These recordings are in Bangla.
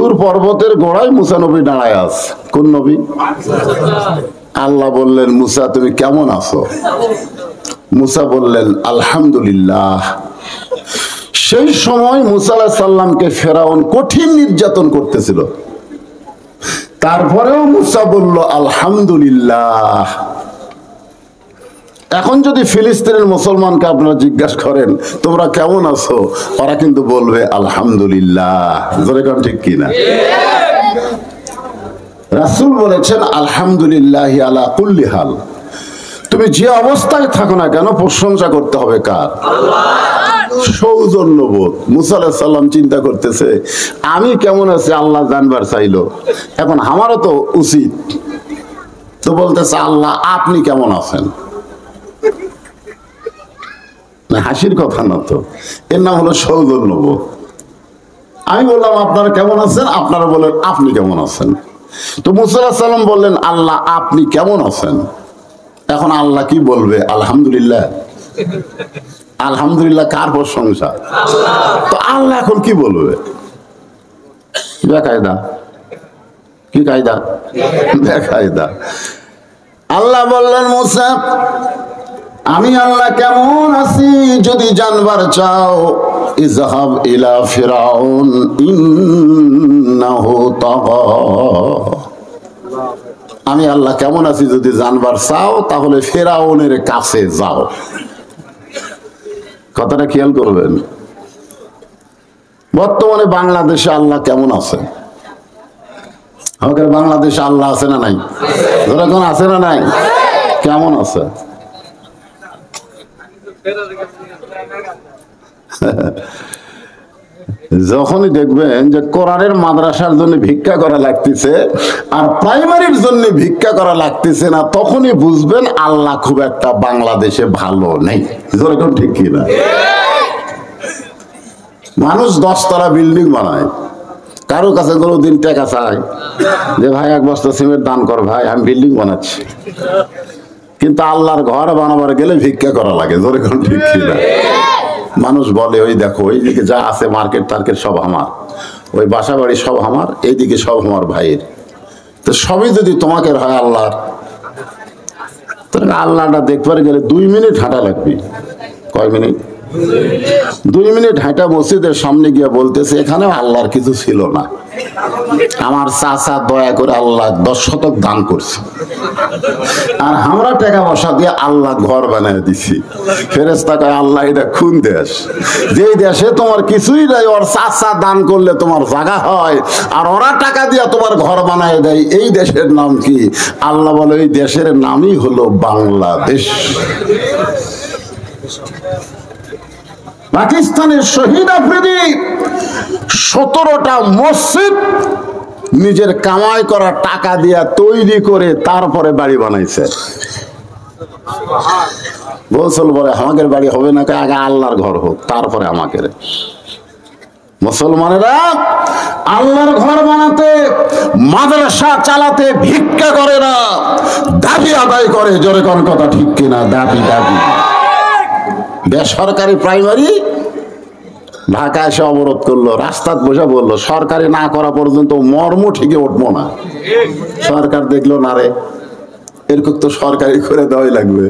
তুর পর্বতের গোড়ায় মুসা নবী দাঁড়ায় আছে। কোন নবী? আল্লাহ বললেন, মুসা তুমি কেমন আছো? মুসা বললেন, আলহামদুলিল্লাহ। সেই সময় মুসা আলাইহিস সালামকে ফেরাউন কঠিন নির্যাতন করতেছিল, তারপরেও মুসা বলল আলহামদুলিল্লাহ। এখন যদি ফিলিস্তিনের মুসলমানকে আপনারা জিজ্ঞাসা করেন তোমরা কেমন আছো, ওরা কিন্তু বলবে আলহামদুলিল্লাহ। জোরে কোন ঠিক কিনা? রাসূল বলেছেন আলহামদুলিল্লাহ আলা কুল্লি হাল। তুমি যে অবস্থায় থাকো না কেন প্রশংসা করতে হবে কার? আল্লাহ। সৌজন্যবোধ। মুসা আলাইহিস সালাম চিন্তা করতেছে আমি কেমন আছি আল্লাহ জানবার চাইলো, এখন আমারও তো উচিত। তো বলতেছে আল্লাহ আপনি কেমন আছেন। হাসির কথা না তো, এর নাম হলো সৌজন্যবোধ। আমি বললাম আপনারা কেমন আছেন, আপনারা বলেন আপনি কেমন আছেন। তো মুসা আলাইহিস সালাম বললেন আল্লাহ আপনি কেমন আছেন। এখন আল্লাহ কি বলবে? আলহামদুলিল্লাহ। আলহামদুলিল্লাহ কার প্রশংসা? তো আল্লাহ এখন কি বলবে? বেকায়দা। কি কায়দা? বেকায়দা। আল্লাহ বললেন মুসা আমি আল্লাহ কেমন আছি যদি জানবার চাও, ইযহাব ইলা ফিরাউন ইন্নাহু তাগা। আমি আল্লাহ কেমন আছি যদি জানবার চাও তাহলে ফেরাউনের কাছে যাও। কথাটা খেয়াল করবেন। বর্তমানে বাংলাদেশে আল্লাহ কেমন আছে? আমাদের বাংলাদেশে আল্লাহ আছে না নাই? ধরেন আছে না নাই? কেমন আছে? যখনই দেখবেন যে কোরআনের মাদ্রাসার জন্য ভিক্ষা করা লাগতেছে আর প্রাইমারির জন্য ভিক্ষা করা লাগতেছে না, তখনই বুঝবেন আল্লাহ খুব একটা বাংলাদেশে ভালো নেই। যেরকম ঠিক কিনা? মানুষ 10 তলা বিল্ডিং বানায়, কারো কাছে কোনোদিন টাকা চায় যে ভাই 1 বস্তা সিমেন্ট দান কর ভাই আমি বিল্ডিং বানাচ্ছি, কিন্তু আল্লাহর ঘর বানাবার গেলে ভিক্ষা করা লাগে। যেরকম ঠিক কিনা? মানুষ বলে ওই দেখো ওইদিকে যা আছে মার্কেট টার্কেট সব আমার, ওই বাসা বাড়ি সব আমার, এইদিকে সব আমার ভাইয়ের। তো সবই যদি তোমাকে হয় আল্লাহর, তাহলে আল্লাহটা দেখবার গেলে 2 মিনিট হাঁটা লাগবে। কয় মিনিট? 2 মিনিট হাঁটা মসজিদের সামনে গিয়ে বলতেছে এখানেও আল্লাহর কিছু ছিল না, আমার চাচা দয়া করে আল্লাহ 10 শতক দান করছে আর আমরা টাকা পয়সা দিয়ে আল্লাহ ঘর বানিয়ে দিছি। ফেরেশতা কয় আল্লাহ এটা কোন দেশ? যেই দেশে তোমার কিছুই নাই, ওর চাচা দান করলে তোমার জায়গা হয় আর ওরা টাকা দিয়ে তোমার ঘর বানিয়ে দেয়, এই দেশের নাম কি? আল্লাহ বলে এই দেশের নামই হলো বাংলাদেশ। পাকিস্তানের শহীদ আফ্রিদি 17টা মসজিদ নিজের কামাই করা টাকা দিয়া তৈরি করে তারপরে বাড়ি বানাইছে। বলছিল বলে আমাদের বাড়ি হবে না, আগে আল্লাহর ঘর হোক তারপরে আমাকে। মুসলমানেরা আল্লাহর ঘর বানাতে, মাদ্রাসা চালাতে ভিক্ষা করে না, দাবি আদায় করে। জোরে কোন কথা ঠিক কিনা? দাবি দাবি। বেসরকারি প্রাইমারি ঢাকা এসে অবরোধ করলো, রাস্তায় বসে বললো সরকারি না করা পর্যন্ত মর্ম ঠিকই উঠবো না। সরকার দেখলো না রে, এরকম তো সরকারি করে দেওয়াই লাগবে।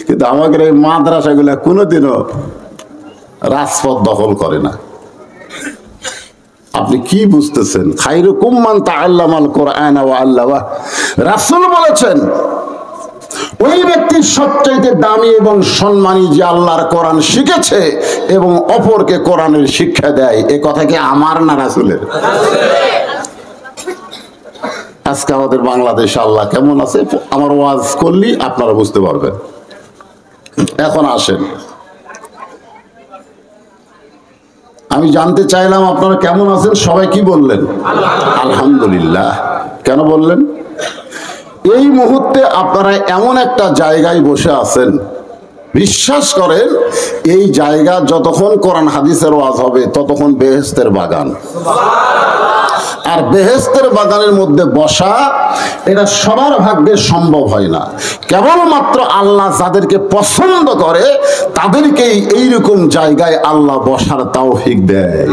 কিন্তু আমাদের এই মাদ্রাসাগুলা কোনোদিনও রাজপথ দখল করে না। আপনি কি বুঝতেছেন? খায়রুকুম মান তাআল্লামাল কুরআন ওয়া আল্লামা। রাসূল বলেছেন ওই ব্যক্তি সবচাইতে দামি এবং সম্মানী যে আল্লাহর কোরআন শিখেছে এবং অপরকে কোরআনের শিক্ষা দেয়। এ কথা কি আমার না রাসূলের? আজকে আমাদের বাংলাদেশে আল্লাহ কেমন আছে আমার ওয়াজ করলি আপনারা বুঝতে পারবেন। এখন আসেন, আমি জানতে চাইলাম আপনারা কেমন আছেন। সবাই কি বললেন? আলহামদুলিল্লাহ। কেন বললেন? এই মুহূর্তে আপনারা এমন একটা জায়গায় বসে আছেন, বিশ্বাস করেন এই জায়গা যতক্ষণ কোরআন হাদিসের ওয়াজ হবে ততক্ষণ বেহেশতের বাগান। আর বেহেশতের বাগানের মধ্যে বসা এটা সবার ভাগ্যে সম্ভব হয় না। কেবলমাত্র আল্লাহ যাদেরকে পছন্দ করে তাদেরকেই এইরকম জায়গায় আল্লাহ বসার তৌফিক দেয়।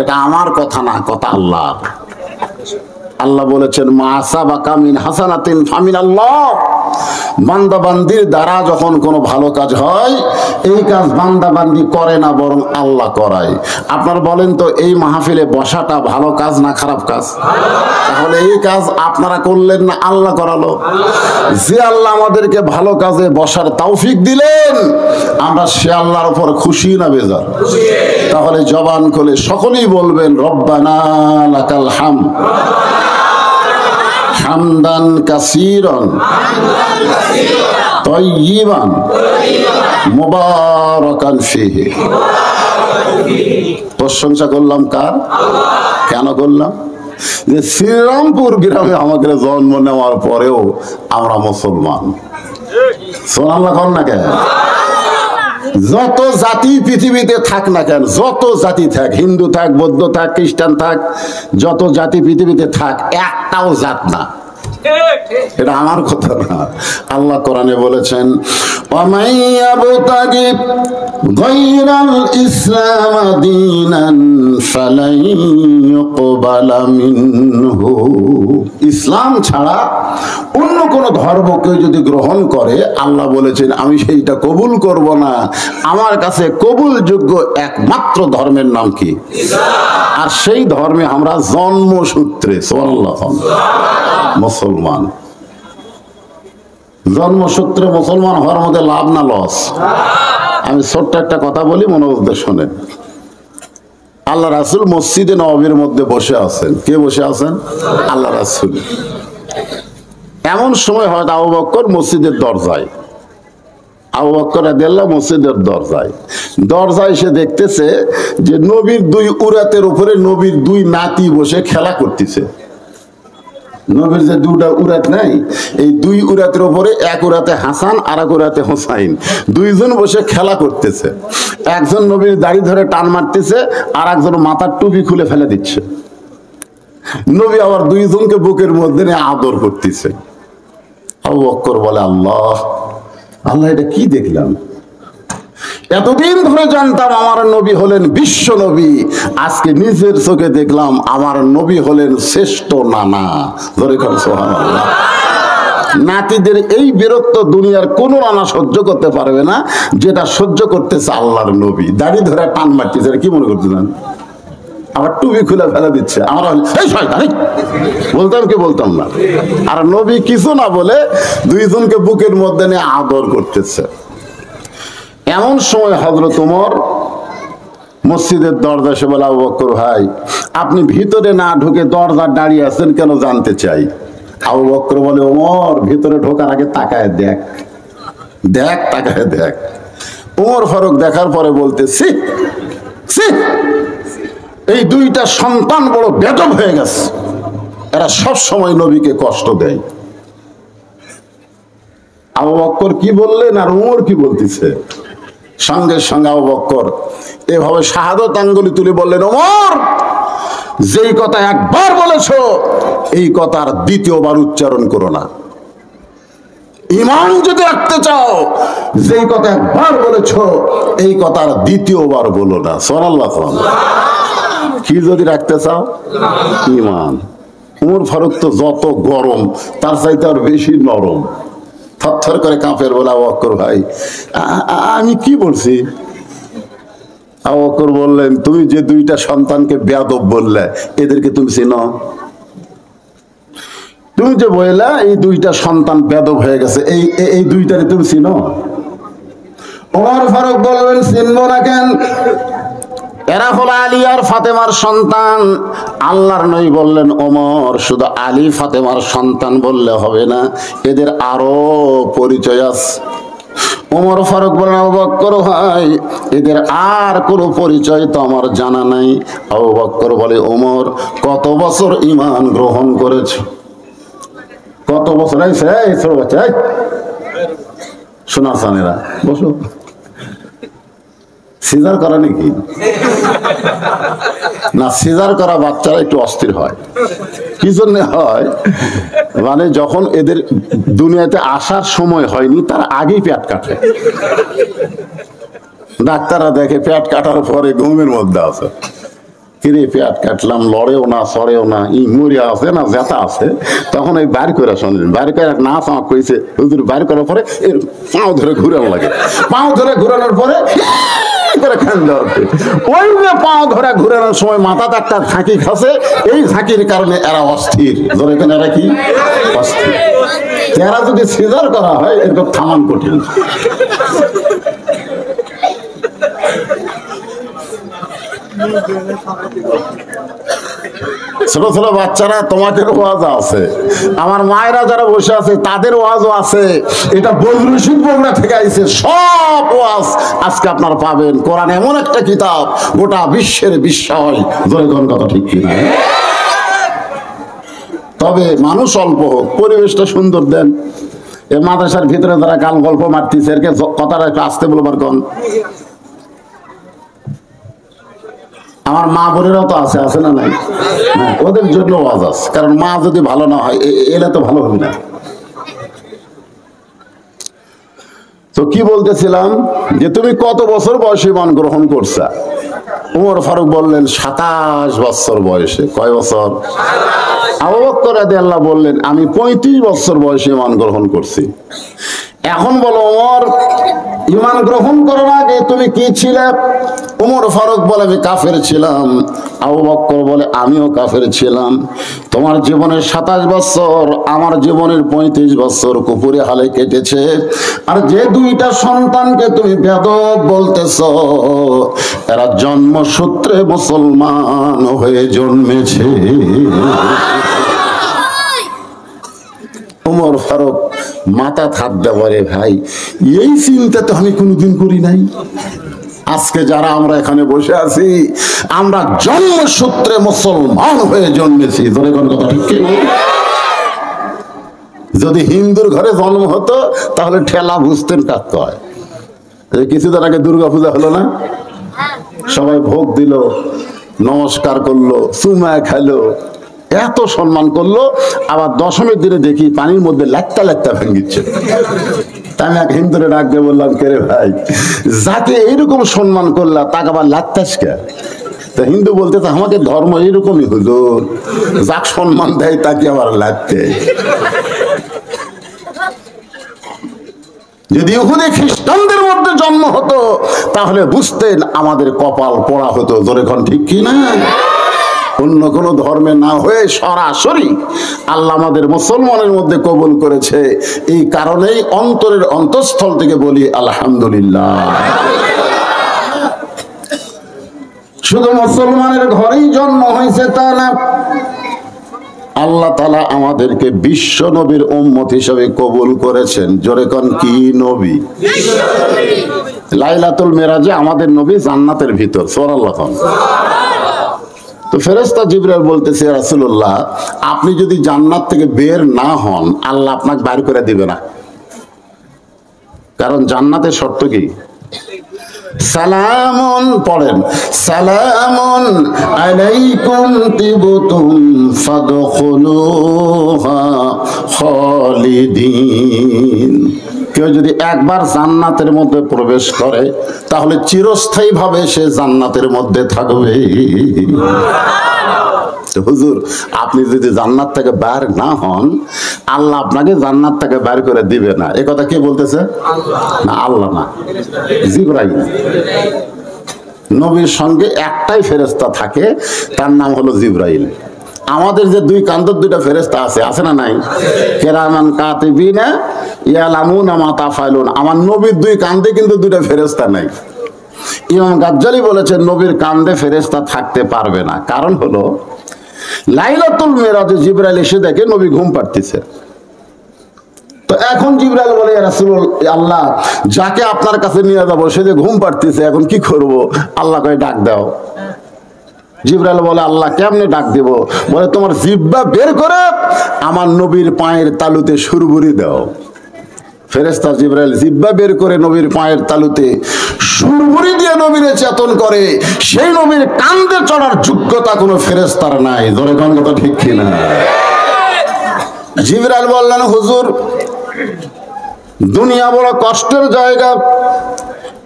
এটা আমার কথা না, কথা আল্লাহ। আল্লাহ বলেছেন মা আসাবাকা মিন হাসানাতিন ফামিনাল্লাহ। বান্দা বান্দির দ্বারা যখন কোনো ভালো কাজ হয়, এই কাজ বান্দা বান্দি করে না, বরং আল্লাহ করায়। আপনারা বলেন তো, এই মাহফিলে বসাটা ভালো কাজ না খারাপ কাজ? তাহলে এই কাজ আপনারা করলেন না, আল্লাহ করালো। যে আল্লাহ আমাদেরকে ভালো কাজে বসার তৌফিক দিলেন, আমরা সে আল্লাহর উপর খুশি না বেজার? তাহলে জবান খুলে সকলেই বলবেন রব্বানা লাকাল হামদ হামদান কাসীরান তাইয়িবান মুবারাকান ফীহি। প্রশংসা করলাম কার? কেন করলাম? যে শ্রীরামপুর গ্রামে আমাদের জন্ম নেওয়ার পরেও আমরা মুসলমান। সুবহানাল্লাহ কর না কেন? যত জাতি পৃথিবীতে থাক না কেন, যত জাতি থাক, হিন্দু থাক, বৌদ্ধ থাক, খ্রিস্টান থাক, যত জাতি পৃথিবীতে থাক, একটাও জাত না। এটা আমার কথা না, আল্লাহ কোরআনে বলেছেন ওয়ামাইয়াবতাগি গায়রাল ইসলাম দীনান ফালাই ইউকবালা মিনহু। ইসলাম ছাড়া অন্য কোন ধর্মকে যদি গ্রহণ করে, আল্লাহ বলেছেন আমি সেইটা কবুল করব না। আমার কাছে কবুলযোগ্য একমাত্র ধর্মের নাম কি? আর সেই ধর্মে আমরা জন্মসূত্রে সুবহানাল্লাহ মুসলমান। জন্মসূত্রে মুসলমান হওয়ার মধ্যে লাভ না লস? আমি ছোট্ট একটা কথা বলি, মনোযোগ দিয়ে শোনেন। আল্লাহ রাসূল মসজিদে নববীর মধ্যে বসে আছেন। কে বসে আছেন? আল্লাহ রাসূল। এমন সময় হয়তো আবু বকর মসজিদের দরজায়, আবু বকর রাদিয়াল্লাহু মসজিদের দরজায় এসে দেখতেছে যে নবীর দুই উরাতের উপরে নবীর দুই নাতি বসে খেলা করতেছে। নবীর যে দুটা উরাত নাই, এই দুই উরাতের উপরে এক উরাতে হাসান আর এক উরাতে হোসাইন, দুইজন বসে খেলা করতেছে। একজন নবীর দাড়ি ধরে টান মারতেছে, আর একজন মাথার টুপি খুলে ফেলে দিচ্ছে। নবী আবার দুইজনকে বুকের মধ্যে নিয়ে আদর করতেছে। আবু বকর বলে আল্লাহ, আল্লাহ এটা কি দেখলাম? এতদিন ধরে জানতাম আমার নবী হলেন বিশ্ব নবী, আজকে নিজের চোখে দেখলাম আমার নবী হলেন শ্রেষ্ঠ নানা। ধরে কর সুবহানাল্লাহ। নাতিদের এই বিরক্ত দুনিয়ার কোন নানা সহ্য করতে পারবে না, যেটা সহ্য করতেছে আল্লাহর নবী। দাড়ি ধরে টান মারতেছে, কি মনে করতেছেন? আবার টুপি খুলে ফেলে দিচ্ছে। আমরা এই শয়তান বলতাম কি বলতাম না? আর নবী কিছু না বলে দুইজনকে বুকের মধ্যে নিয়ে আদর করতেছে। এমন সময় হযরত ওমর মসজিদের দরজা এসে বলে আবু বকর ভাই, আপনি ভিতরে না ঢুকে দরজার দাঁড়িয়ে আছেন কেন জানতে চাই। আবু বকর বলে ওমর, ভিতরে ঢোকার আগে তাকায় দেখ, দেখ তাকায় দেখ। ওমর ফারুক দেখার পরে বলতেছি, এই দুইটা সন্তান বড় বেদব হয়ে গেছে, এরা সব সময় নবীকে কষ্ট দেয়। আবু বকর কি বললেন আর ওমর কি বলতেছে? সঙ্গে সঙ্গে আবু বকর এভাবে শাহাদত আঙ্গুলি তুলে বললেন, ওমর যেই কথা একবার বলেছো, এই কথার দ্বিতীয়বার উচ্চারণ করো না। ঈমান যদি রাখতে চাও, যেই কথা একবার বলেছো, এই কথার দ্বিতীয়বার বলো না। সুবহানাল্লাহ। কি যদি রাখতে চাও? ঈমান। ওমর ফারুক তো যত গরম, তার চাইতে আর বেশি নরম। থরথর করে কাঁপের বলে আবু বকর ভাই, আমি কি বলছি? আবু বকর বললেন, তুমি যে দুইটা সন্তানকে বেয়াদব বললে, এদেরকে তুমি চিনো? তুমি যে বললা এই দুইটা সন্তান বেয়াদব হয়ে গেছে, এই দুইটারে তুমি চিনো? ওমর ফারুক বলবেন, চিনবো না কেন? এরা হলো আলী আর ফাতেমার সন্তান। আল্লাহর নবী বললেন, ওমর শুধু আলী ফাতেমার সন্তান বললে হবে না, এদের আরো পরিচয় আছে। ওমর ফারুক বলেন, আবু বকর ভাই, এদের আর কোনো পরিচয় তো আমার জানা নাই। আবু বকর বলে, ওমর কত বছর ঈমান গ্রহণ করেছে? কত বছর? এই ছোট বাচ্চা, শোনা সানেরা বসো, সিজার করা নাকি? না, সিজার করা বাচ্চারা একটু অস্থির হয়। কি জন্য হয়? মানে যখন এদের দুনিয়াতে আসার সময় হয়নি তার আগেই পেট কাটে। ডাক্তাররা দেখে পেট কাটার পরে ঘুমের মধ্যে আছে, কিরে পেট কাটলাম, লড়েও না সরেও না, মরিয়া আছে না জেতা আছে, তখন এই বাইর করে শুনলেন, বাইর করে না চাঁক করেছে হুজুর, বাইর করার পরে এর পাও ধরে ঘুরানো লাগে, পাও ধরে ঘুরানোর পরে ওই যে পাও ধরে ঘুরানোর সময় মাথাতে একটা ঝাঁকি খাসে, এই ঝাঁকির কারণে এরা অস্থির। ধরেছেন এরা কি অস্থির? এরা যদি সিজার করা হয় এরকম থামান কঠিন। ছোট ছোট বাচ্চারা তোমাদের ওয়াজ আছে, আমার মায়েরা যারা বসে আছে তাদের ওয়াজও আছে। এটা বজরুল বগুড়া থেকে আইছে, সব ওয়াজ আজকে আপনারা পাবেন। কোরআন এমন একটা কিতাব গোটা বিশ্বের বিস্ময়। জয়গণ কথা ঠিক কি? তবে মানুষ অল্প হোক, পরিবেশটা সুন্দর দেন। এই মাদ্রাসার ভিতরে যারা গান গল্প মারতেছে এরকে কথাটা একটু আসতে বলবার কোন। আমার মা বোনেরাও তো আছে, আছে না নাই? ওদের জন্য ওয়াজ আছে, কারণ মা যদি ভালো না হয় এলে তো ভালো হবে না। তো কি বলতেছিলাম, যে তুমি কত বছর বয়সে ঈমান গ্রহণ করছা? ওমর ফারুক বললেন 27 বছর বয়সে। কয় বছর? আবু বকর রাদিয়াল্লাহু বললেন আমি 35 বছর বয়সে ঈমান গ্রহণ করছি। এখন বলো ওমর, ঈমান গ্রহণ করার আগে তুমি কি ছিলে? ওমর ফারুক বলে আমি কাফের ছিলাম। আবু বকর বলে আমিও কাফের ছিলাম। তোমার জীবনের 27 বছর, আমার জীবনের 35 বছর কুফরি হালে কেটেছে। আর যে দুইটা সন্তানকে তুমি বেয়াদব বলতেছ, এরা জন্মসূত্রে মুসলমান হয়ে জন্মেছে। ওমর ফারুক মাথা থাকতে পারে, ভাই এই চিন্তা তো আমি কোনোদিন করি নাই। আজকে যারা আমরা এখানে বসে আছি, আমরা জন্মসূত্রে মুসলমান হয়ে জন্মেছি। ধরে কোন কথা ঠিক কি? যদি হিন্দুর ঘরে জন্ম হতো তাহলে ঠেলা বুঝতেন কাটতে হয়। কিছুদিন আগে দুর্গা পূজা হলো না, সবাই ভোগ দিল, নমস্কার করলো, চুমা খাইলো, এত সম্মান করলো। আবার দশমীর দিনে দেখি পানির মধ্যে লাট্টা লাট্টা ভেঙেছে। আমি এক হিন্দুরে ডাক দিয়ে বললাম, কে রে ভাই, যাকে এইরকম সম্মান করলা তাকে আবার লাট্টাস কে? তা হিন্দু বলতে আমাকে ধর্ম এইরকমই হুজুর, যাক সম্মান দেয় তাকে আবার লাটতে। যদি ইহুদি খ্রিস্টানদের মধ্যে জন্ম হতো তাহলে বুঝতেন আমাদের কপাল পোড়া হতো। জোরে কোন ঠিক কি না? অন্য কোন ধর্মে না হয়ে সরাসরি আল্লাহ আমাদের মুসলমানের মধ্যে কবুল করেছে। এই কারণেই অন্তরের অন্তঃস্থল থেকে বলি আলহামদুলিল্লাহ। শুধু মুসলমানের ঘরেই জন্ম হয়েছে তা না, আল্লাহ তাআলা আমাদেরকে বিশ্ব নবীর উম্মত হিসেবে কবুল করেছেন। জোরে কোন কি নবী? লাইলাতুল মেরাজে আমাদের নবী জান্নাতের ভিতর। সুবহানাল্লাহ। তো ফেরেশতা জিবরাইল বলতেছে, রাসূলুল্লাহ আপনি যদি জান্নাত থেকে বের না হন আল্লাহ আপনাকে বাইর করে দিবে না। কারণ জান্নাতের শর্ত কি? সালামুন পড়েন, সালামুন আলাইকুম তিবতুম ফাদখুলুহা খালিদিন। কেউ যদি একবার জান্নাতের মধ্যে প্রবেশ করে তাহলে চিরস্থায়ী ভাবে সে জান্নাতের মধ্যে থাকবে। হুজুর আপনি যদি জান্নাত থেকে বের না হন আল্লাহ আপনাকে জান্নাত থেকে বের করে দিবে না, এ কথা কে বলতেছে? না আল্লাহ না, জিবরাইল। নবীর সঙ্গে একটাই ফেরেশতা থাকে, তার নাম হলো জিবরাইল। আমাদের যে দুই কাঁধের দুইটা ফেরেশতা আছে, আছে না নাই? কিরামান কাতিবিনা ইয়ালামুনা মা তাফালুন। আমার নবীর দুই কাঁধে কিন্তু দুইটা ফেরেশতা নাই। ইমাম গাজ্জালি বলেছেন নবীর কাঁধে ফেরেশতা থাকতে পারবে না। কারণ হলো লাইলাতুল মেরাজে জিবরাইল এসে দেখে নবী ঘুম পাড়তেছে। তো এখন জিবরাইল বলে, ইয়া রাসূলুল্লাহ আল্লাহ যাকে আপনার কাছে নিয়ে যাবো সে যে ঘুম পাড়তেছে, এখন কি করব? আল্লাহ কয় ডাক দাও। জিবরাইল বলে আল্লাহ কেমনে ডাক দেব? বলে তোমার জিহ্বা বের করে আমার নবীর পায়ের তালুতে সুরবুরি দাও। ফেরেশতা জিবরাইল জিহ্বা বের করে নবীর পায়ের তালুতে সুরভুরি দিয়ে নবীরে চেতন করে। সেই নবীর কান্দে চড়ার যোগ্যতা কোনো ফেরেশতার নাই। ধরে কোন কথা ঠিক কিনা? জিবরাইল বললেন, হুজুর, দুনিয়া বড় কষ্টের জায়গা।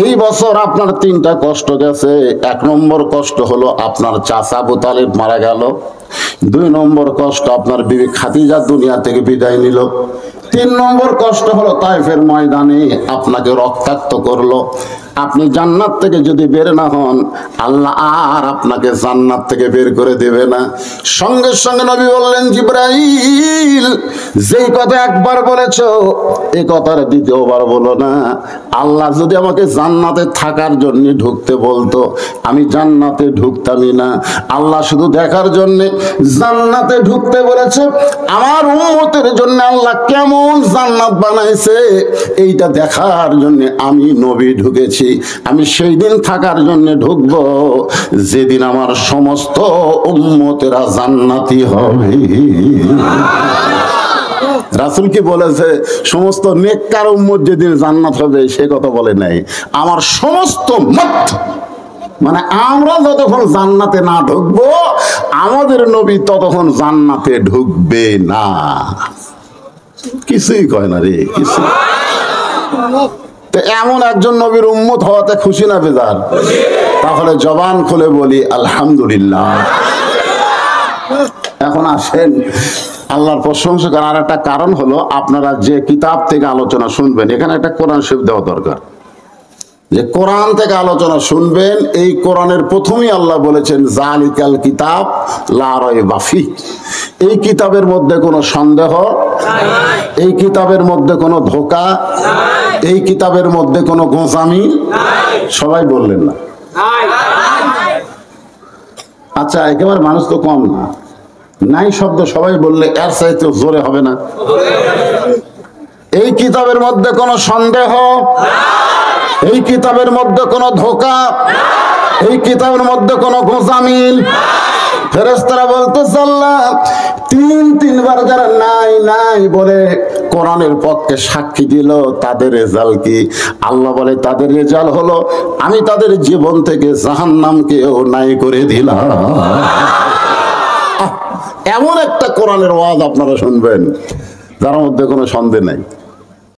এই বছর আপনার 3টা কষ্ট গেছে। 1 নম্বর কষ্ট হলো আপনার চাচা আবু তালিব মারা গেল। 2 নম্বর কষ্ট আপনার বিবি খাদিজা দুনিয়া থেকে বিদায় নিল। 3 নম্বর কষ্ট হলো তায়েফের ময়দানে আপনাকে রক্তাক্ত করলো। আপনি জান্নাত থেকে যদি বের না হন, আল্লাহ আর আপনাকে জান্নাত থেকে বের করে দেবে না। সঙ্গে সঙ্গে নবী বললেন, জিবরাইল, যেই কথা একবার বলেছো এই কথার দ্বিতীয়বার বলো না। আল্লাহ যদি আমাকে জান্নাতে থাকার জন্য ঢুকতে বলতো, আমি জান্নাতে ঢুকতামই না। আল্লাহ শুধু দেখার জন্য জান্নাতে ঢুকতে বলেছে। আমার উম্মতের জন্য আল্লাহ কেমন জান্নাত বানাইছে এইটা দেখার জন্য আমি নবী ঢুকেছি। আমি সেই দিন থাকার জন্য ঢুকবো যেদিন আমার সমস্ত উম্মতেরা জান্নাতি হবে। রাসূল কি বলেছে সমস্ত নেককার উম্মত যেদিন জান্নাত হবে? সে কথা বলে নাই। আমার সমস্ত উম্মত, মানে আমরা যতক্ষণ জান্নাতে না ঢুকবো আমাদের নবী ততক্ষণ জান্নাতে ঢুকবে না। কিছুই কয় না রে, কিছু। তো এমন একজন নবীর উম্মত হওয়াতে খুশি না বেজার? তাহলে জবান খুলে বলি আলহামদুলিল্লাহ। এখন আসেন, আল্লাহর প্রশংসা করার আর একটা কারণ হলো আপনারা যে কিতাব থেকে আলোচনা শুনবেন, এখানে একটা কোরআন শরীফ দেওয়া দরকার। যে কোরআন থেকে আলোচনা শুনবেন, এই কোরআনের প্রথমেই আল্লাহ বলেছেন জালিকাল কিতাব লা রাইবা ফিহ। এই কিতাবের মধ্যে কোনো সন্দেহ, এই কিতাবের মধ্যে কোনো ধোঁকা, এই কিতাবের মধ্যে কোনো গোঁজামি। সবাই বললেন না? আচ্ছা, একেবারে মানুষ তো কম না। নাই শব্দ সবাই বললে এর চাইতে জোরে হবে না? এই কিতাবের মধ্যে কোনো সন্দেহ, এই কিতাবের মধ্যে কোনো ধোঁকা, এই কিতাবের মধ্যে কোনো গোঁজামিল। ফেরেশতারা বলতেছে, আল্লাহ 3বার যারা নাই নাই বলে কোরআনের পক্ষে সাক্ষী দিল, তাদের রেজাল্ট কি? আল্লাহ বলে তাদের রেজাল্ট হলো আমি তাদের জীবন থেকে জাহান্নামকেও নাই করে দিলাম। এমন একটা কোরআনের ওয়াজ আপনারা শুনবেন যার মধ্যে কোনো সন্দেহ নাই।